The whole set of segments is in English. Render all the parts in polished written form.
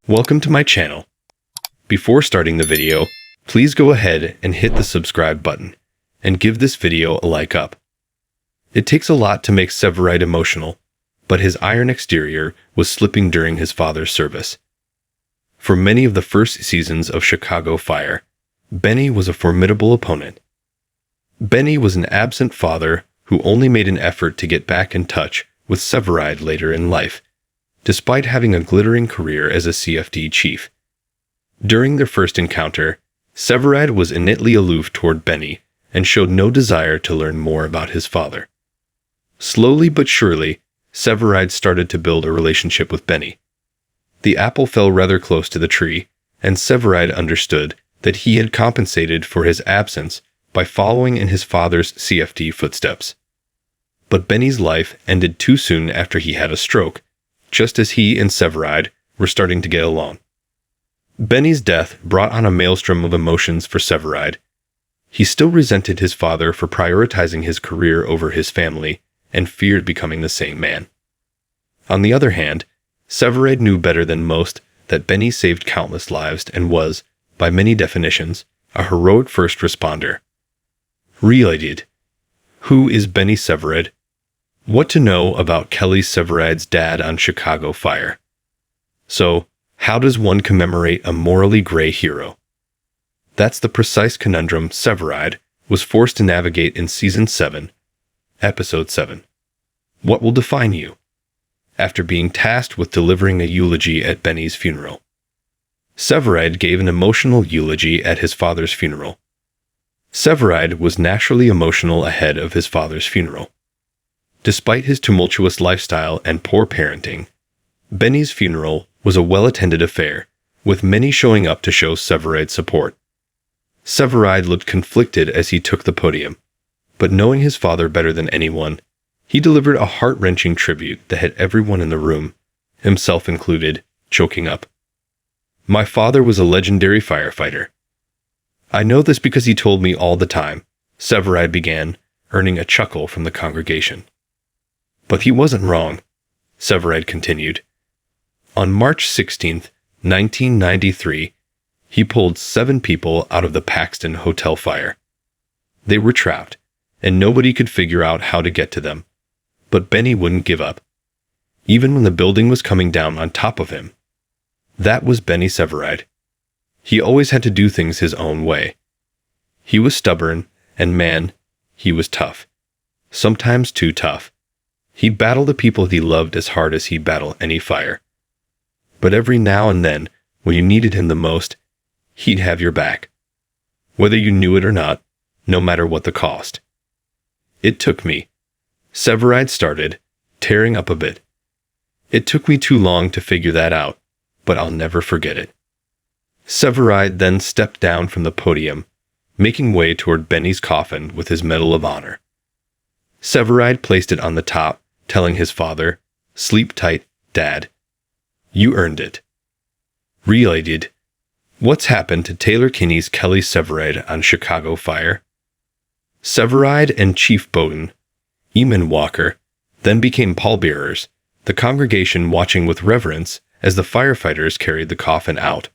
Welcome to my channel. Before starting the video, please go ahead and hit the subscribe button and give this video a like up. It takes a lot to make Severide emotional, but his iron exterior was slipping during his father's service. For many of the first seasons of Chicago Fire, Benny was a formidable opponent. Benny was an absent father who only made an effort to get back in touch with Severide later in life, despite having a glittering career as a CFD chief. During their first encounter, Severide was innately aloof toward Benny and showed no desire to learn more about his father. Slowly but surely, Severide started to build a relationship with Benny. The apple fell rather close to the tree, and Severide understood that he had compensated for his absence by following in his father's CFD footsteps. But Benny's life ended too soon after he had a stroke, just as he and Severide were starting to get along. Benny's death brought on a maelstrom of emotions for Severide. He still resented his father for prioritizing his career over his family and feared becoming the same man. On the other hand, Severide knew better than most that Benny saved countless lives and was, by many definitions, a heroic first responder. Related. Who is Benny Severide? What to know about Kelly Severide's dad on Chicago Fire? So, how does one commemorate a morally gray hero? That's the precise conundrum Severide was forced to navigate in Season 7, Episode 7. What will define you? After being tasked with delivering a eulogy at Benny's funeral. Severide gave an emotional eulogy at his father's funeral. Severide was naturally emotional ahead of his father's funeral. Despite his tumultuous lifestyle and poor parenting, Benny's funeral was a well-attended affair, with many showing up to show Severide's support. Severide looked conflicted as he took the podium, but knowing his father better than anyone, he delivered a heart-wrenching tribute that had everyone in the room, himself included, choking up. My father was a legendary firefighter. I know this because he told me all the time, Severide began, earning a chuckle from the congregation. But he wasn't wrong, Severide continued. On March 16, 1993, he pulled 7 people out of the Paxton Hotel fire. They were trapped, and nobody could figure out how to get to them. But Benny wouldn't give up, even when the building was coming down on top of him. That was Benny Severide. He always had to do things his own way. He was stubborn, and man, he was tough. Sometimes too tough. He'd battle the people he loved as hard as he'd battle any fire. But every now and then, when you needed him the most, he'd have your back. Whether you knew it or not, no matter what the cost. It took me. Severide started, tearing up a bit. It took me too long to figure that out, but I'll never forget it. Severide then stepped down from the podium, making way toward Benny's coffin with his Medal of Honor. Severide placed it on the top, telling his father, "Sleep tight, Dad. You earned it." Related. What's happened to Taylor Kinney's Kelly Severide on Chicago Fire? Severide and Chief Bowden, Eamon Walker, then became pallbearers, the congregation watching with reverence as the firefighters carried the coffin out.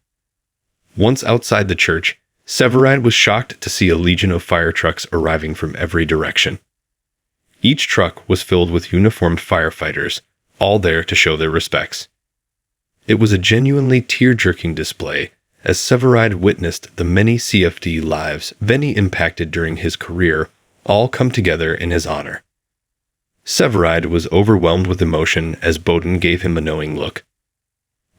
Once outside the church, Severide was shocked to see a legion of fire trucks arriving from every direction. Each truck was filled with uniformed firefighters, all there to show their respects. It was a genuinely tear-jerking display as Severide witnessed the many CFD lives Benny impacted during his career all come together in his honor. Severide was overwhelmed with emotion as Bowden gave him a knowing look.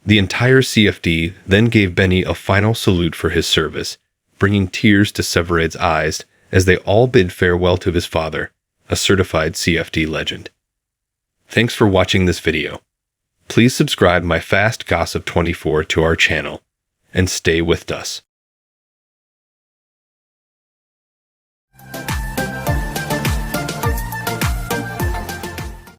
The entire CFD then gave Benny a final salute for his service, bringing tears to Severide's eyes as they all bid farewell to his father, a certified CFD legend. Thanks for watching this video. Please subscribe my Fast Gossip 24 to our channel, and stay with us.